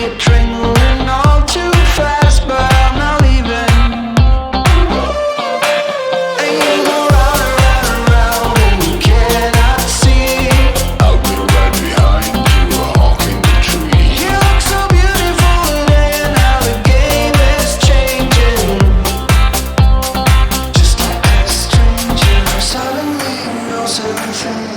adrenaline all too fast, but I'm not leaving. And you go round and round and round, and you cannot see. I'll be right behind you, hawking the tree. You look so beautiful today, and now the game is changing. Just like a stranger, suddenly knows everything.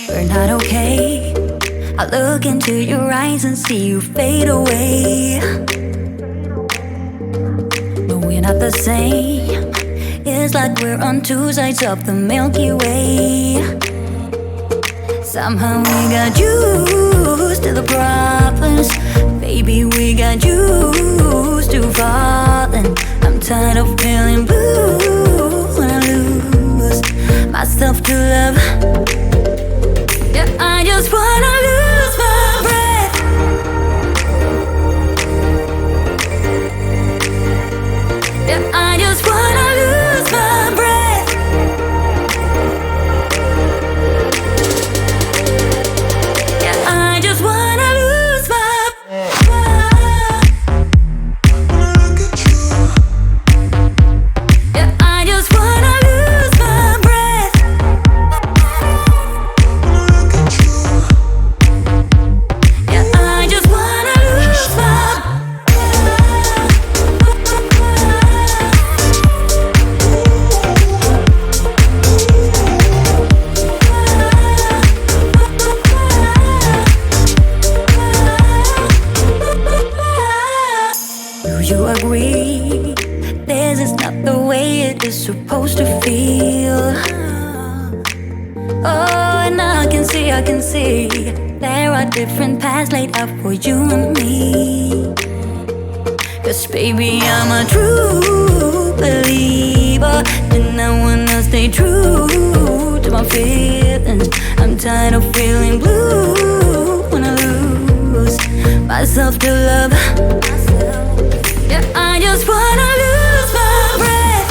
We're not okay. I look into your eyes and see you fade away. But we're not the same. It's like we're on two sides of the Milky Way. Somehow we got used to the problems. Baby, we got used to falling. I'm tired of feeling blue when I lose myself to love. Yeah, I just wanna lose my breath. Yeah, I just wanna lose my breath. Yeah, I just wanna lose my breath. Yeah, I just wanna lose my breath. Yeah, I just wanna lose my breath. not the way it is supposed to feel. Oh, and I can see there are different paths laid out for you and me. 'Cause baby, I'm a true believer, and I wanna stay true to my feelings. I'm tired of feeling blue when I lose myself to love. Yeah, I just wanna lose my breath.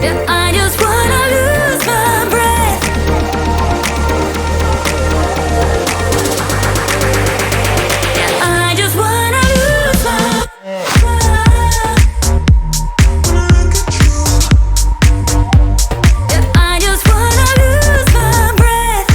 Yeah, I just wanna lose my breath. Yeah, I just wanna lose my Yeah, I just wanna lose my breath.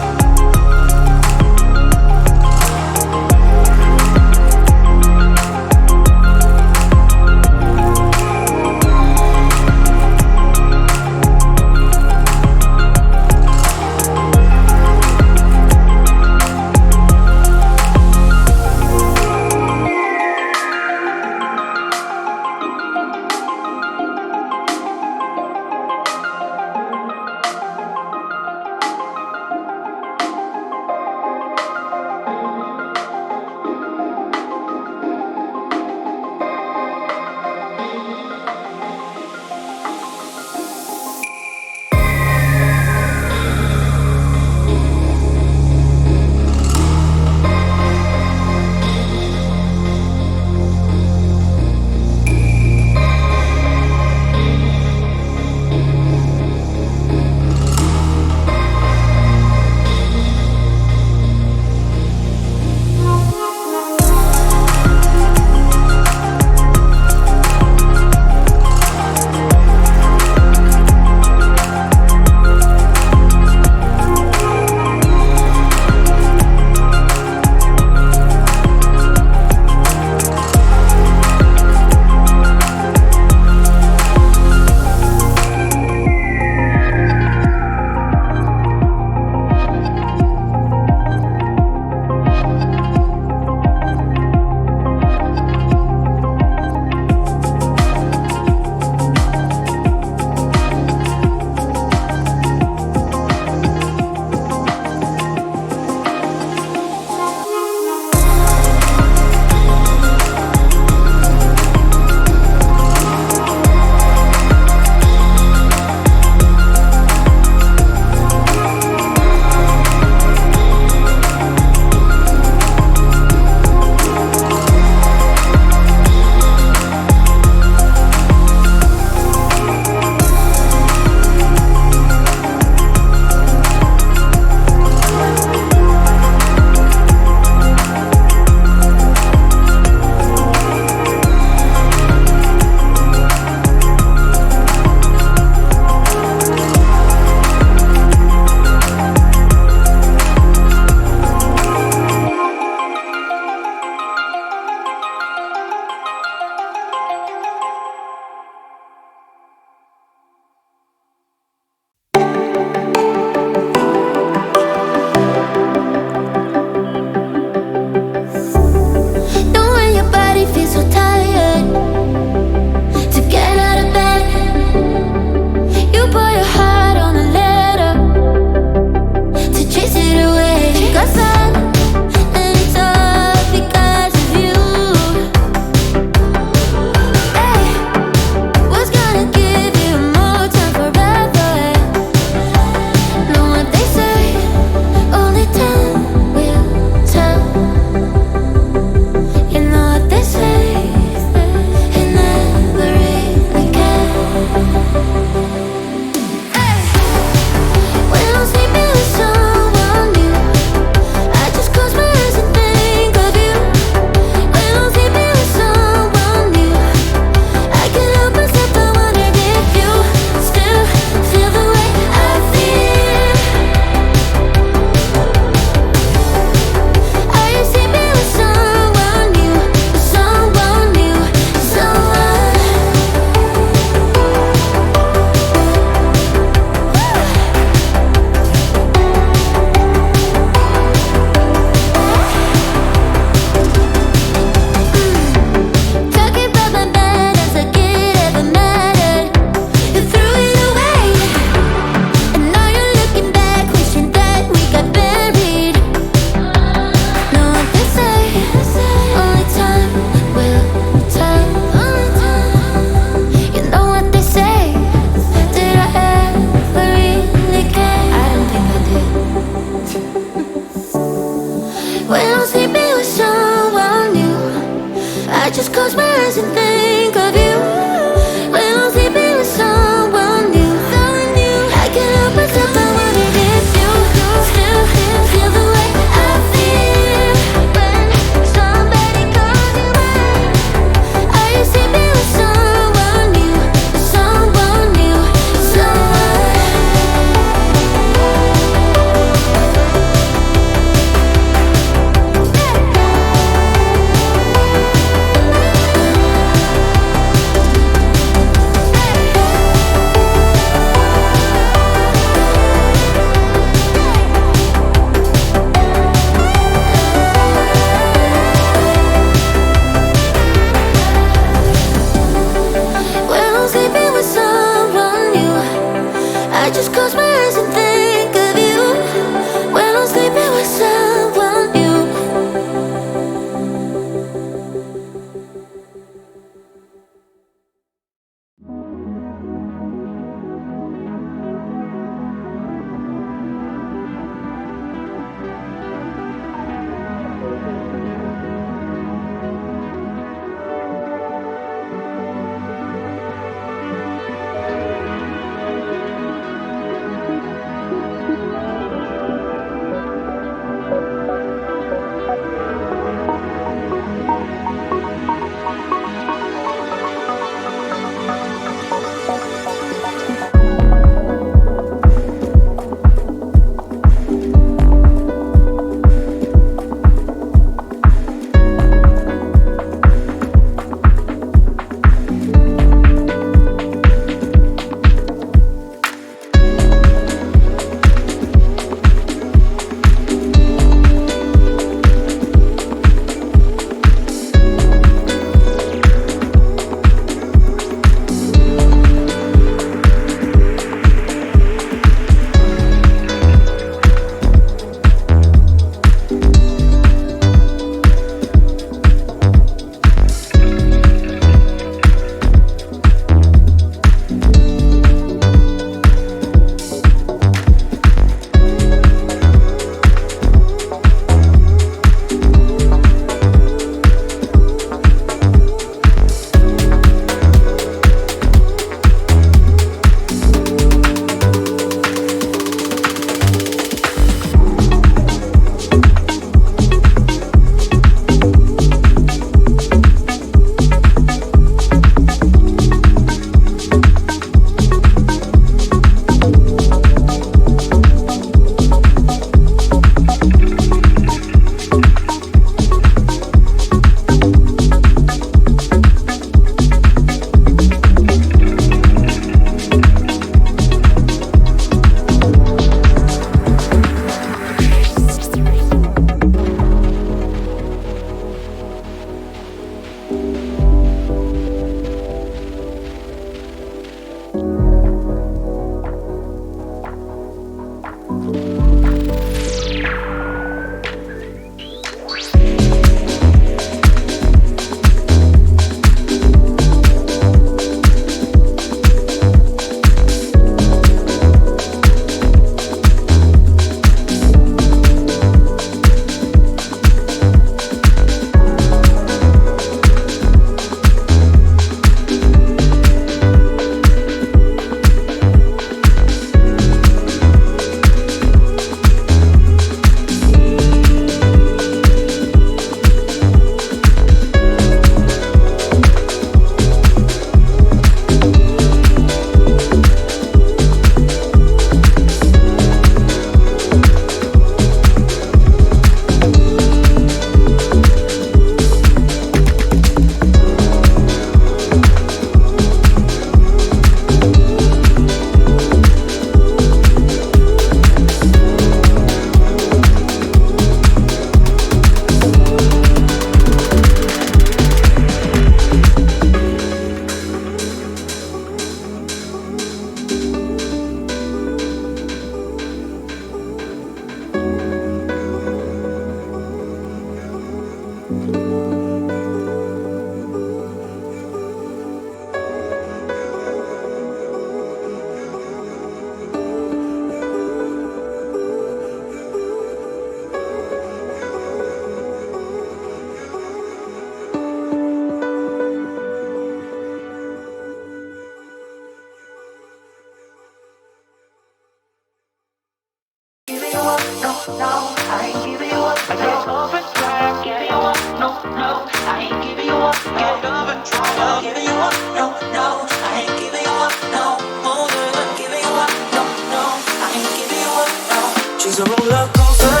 She's a roller coaster.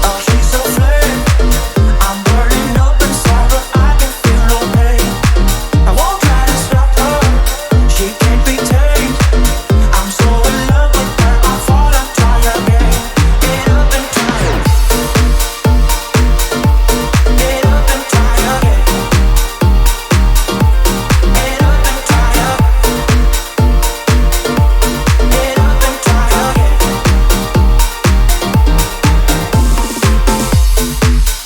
Oh, she's so flame. I'm burning up inside, but I can feel no pain. I won't try to stop her. She can't be tamed. I'm so in love with her. I fall and try again. Get up and try. Get up and try again. Get up and try again. Get up and try again.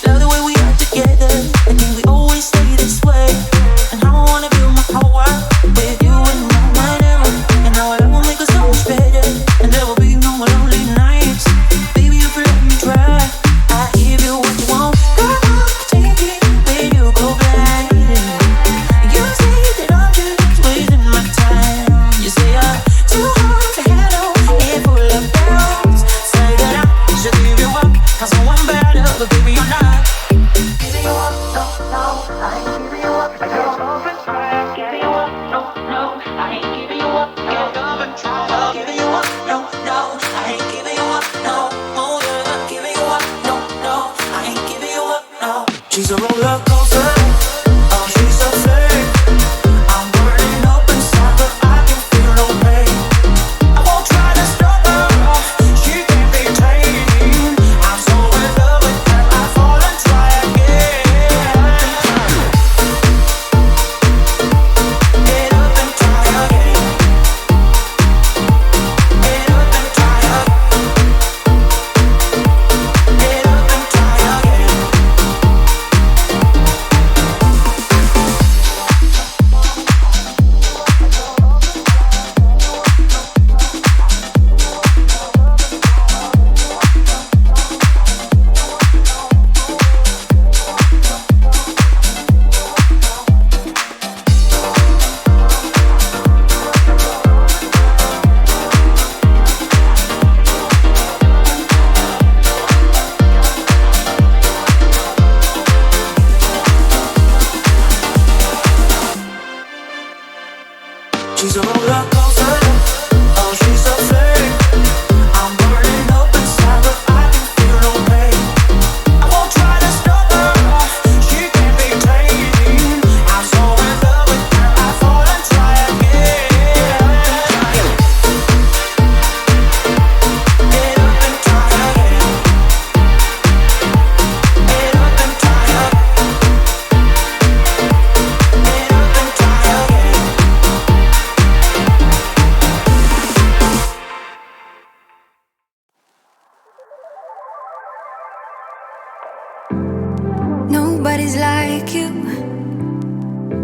Love the way we are together. I think we always stay this way. And I wanna build my whole world with you and no one ever. And now it will make us so much better. And there will be no more lonely nights. Baby, if you let me try, I give you what you want. Girl, I'll take it when you go blind. You say that I'm just wasting my time. You say I'm too hard to handle and full of doubts. Say that I should give you up, 'cause I'm one better, but baby you're not. Giving you up, no, no, I ain't giving you up. Get up and try, giving you up, no, no, I ain't giving you up. Get up and try, giving you up, no, no, I ain't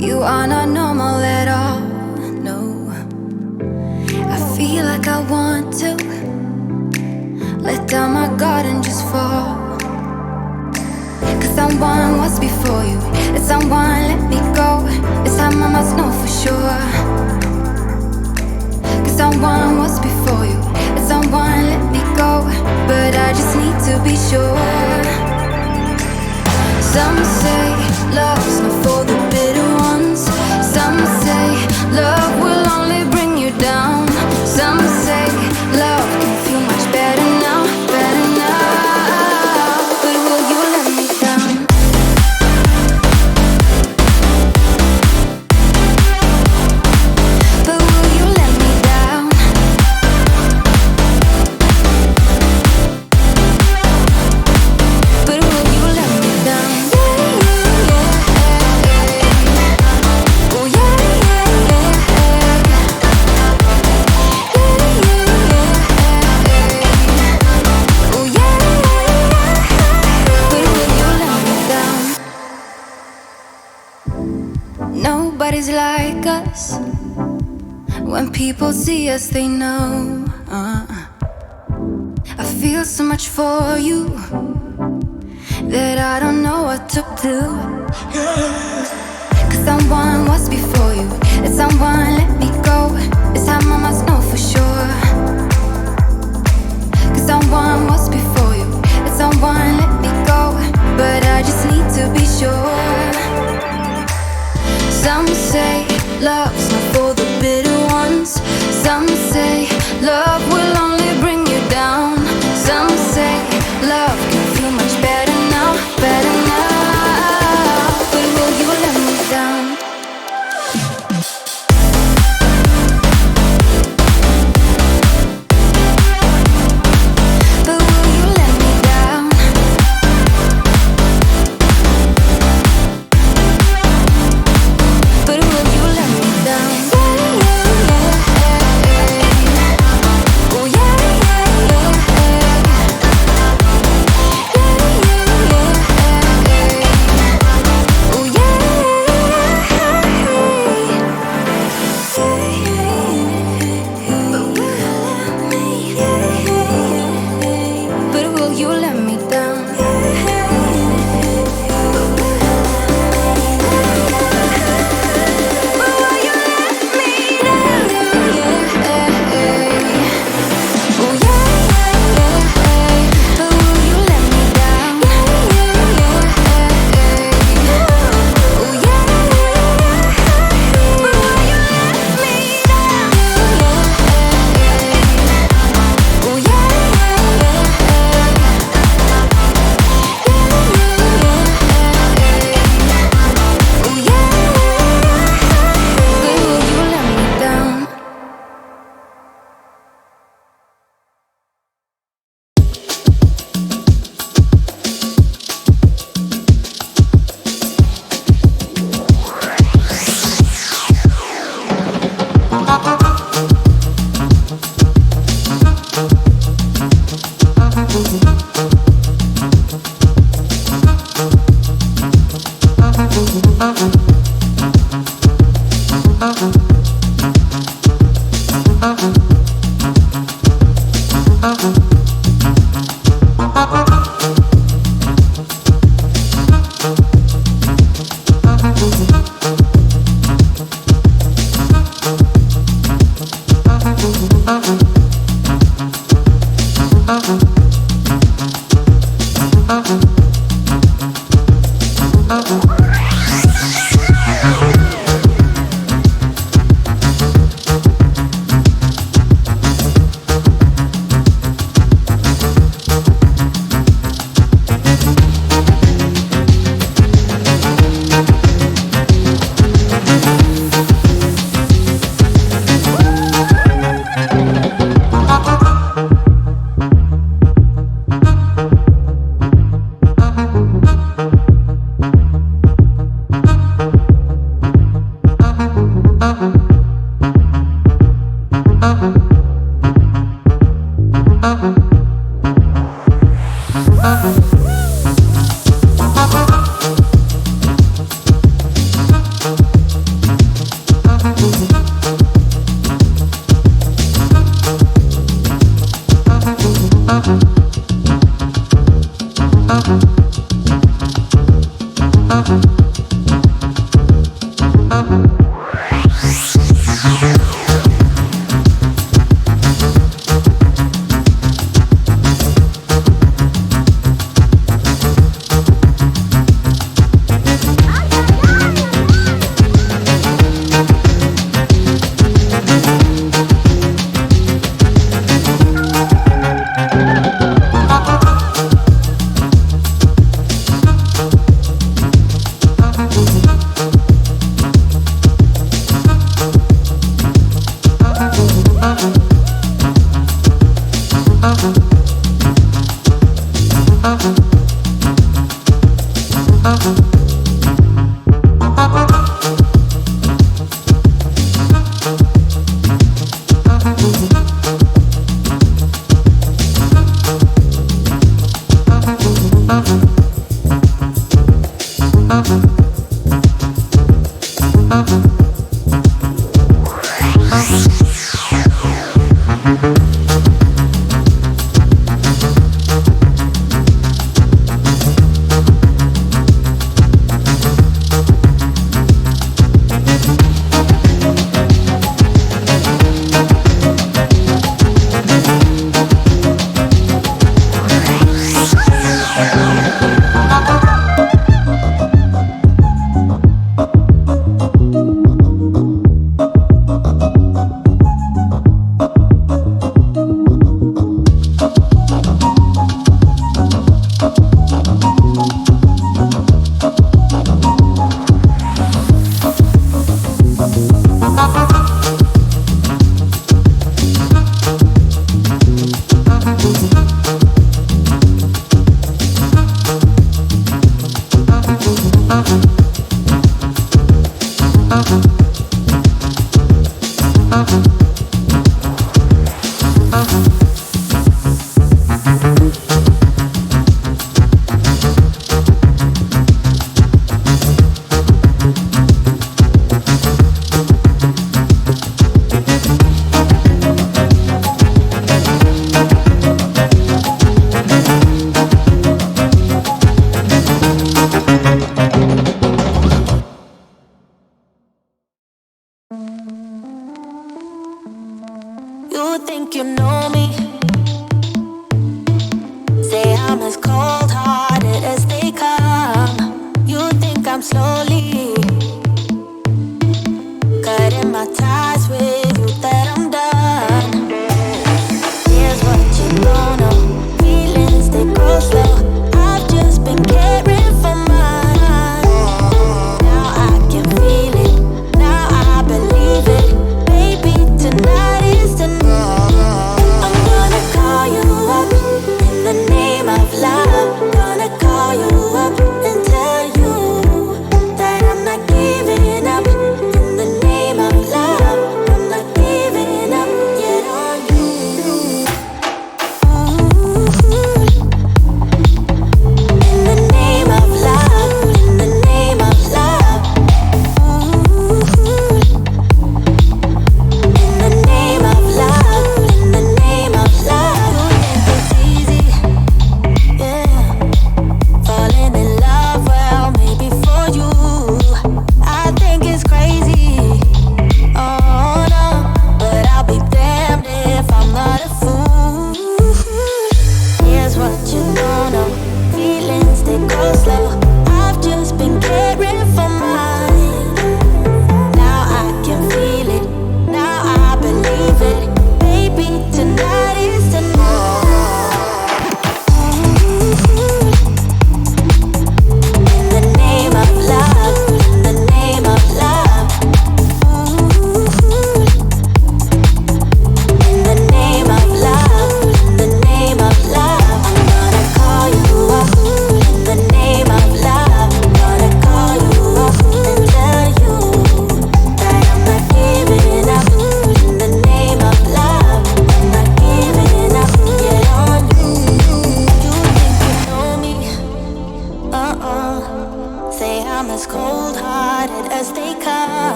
You are not normal at all, no. I feel like I want to let down my guard and just fall. Cause someone was before you, and someone let me go. This time I must know for sure. Cause someone was before you, and someone let me go. But I just need to be sure. Some say love's not for the bitter ones. Some say love will only bring you down. Some say love can feel much better now, better now. But will you let me down? But will you let me down? But will you let me down? Oh yeah, yeah, yeah. Oh yeah, but will you let me down? Nobody's like us. When people see us, they know. I feel so much for you that I don't know what to do. Cause someone was before you, and someone let me go. This time I must know for sure. Cause someone was before you, and someone let me go. But I just need to be sure. Some say love's not for the bitter ones. Some say love will only bring you down. Some say love can feel much better now, better now. But will you let me down? But will you let me down? But will you let me down? Oh yeah, yeah, oh yeah. But will you let me down?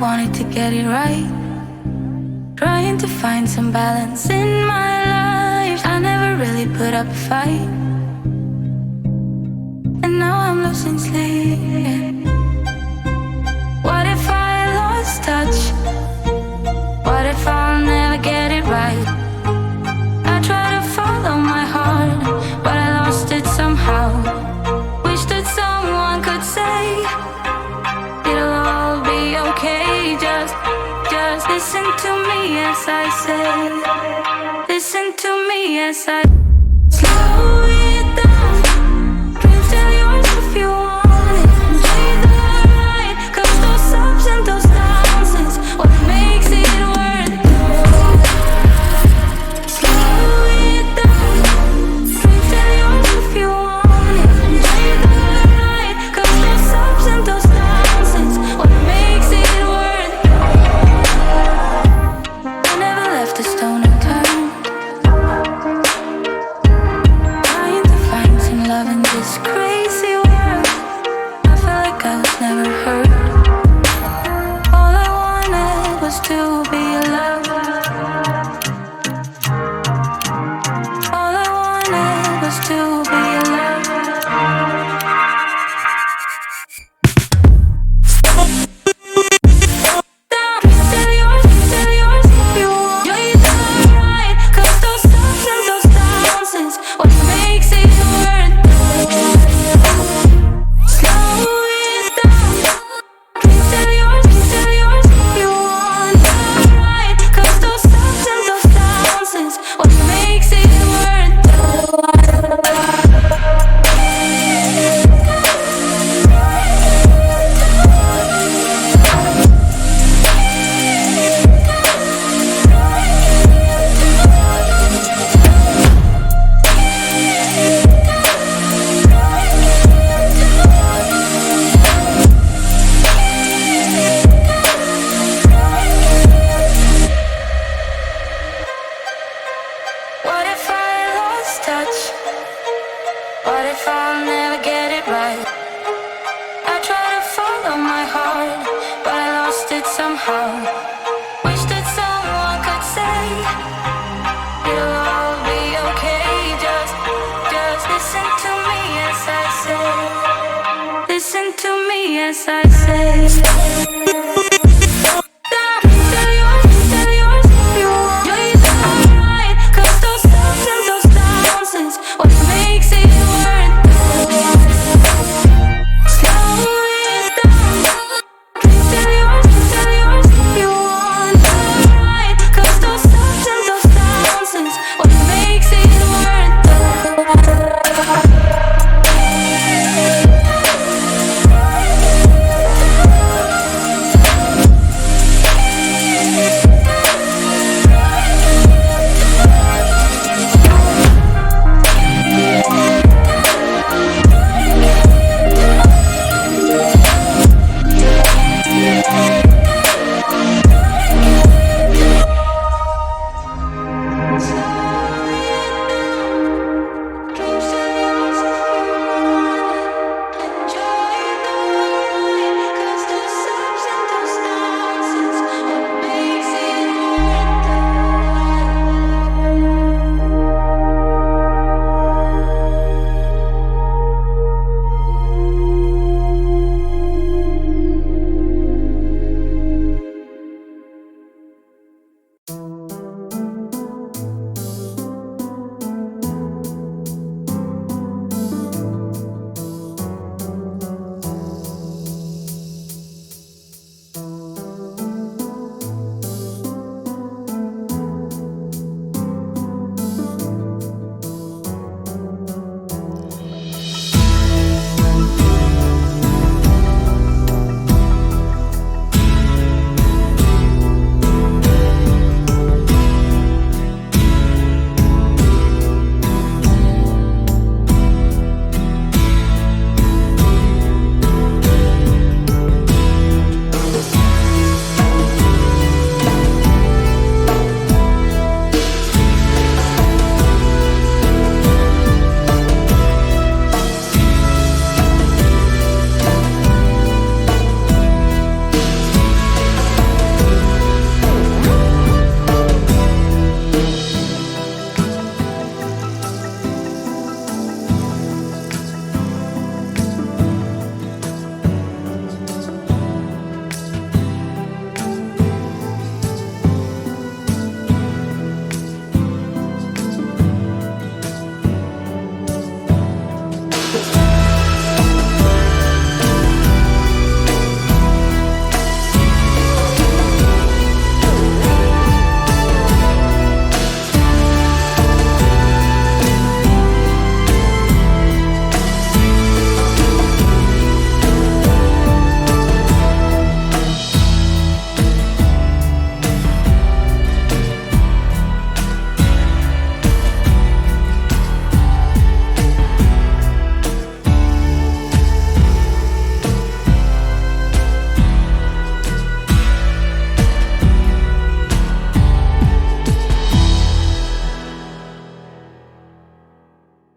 wanted to get it right. Trying to find some balance in my life. I never really put up a fight, and now I'm losing sleep. What if I lost touch? What if I'll never get it right? I try to follow my heart, but I lost it somehow. Wish that someone could say it'll all be okay. Just listen to me as I say. Listen to me as I slow it down. Dreams still yours if you want it. Enjoy the ride, 'cause those ups and those downs is what makes it worth it. Slow it down. Dreams still yours if you want it. Enjoy the ride, 'cause those ups and those downs is what makes it worth it. I never left a stone unturned, trying to find some love in this crazy world. I felt like I was never hurt. All I wanted was to be loved. All I wanted was to be loved. Still yours if you want. You're the right, 'cause those ups and those downs is what makes it worth it. Slow it down. Still yours if you want. You're right, 'cause those ups and those downs is what makes it worth it. What if I lost touch? What if I'll never get it right? I try to follow my heart, but I lost it somehow. Wish that someone could say it'll all be okay. Just listen to me as I say. Listen to me as I say.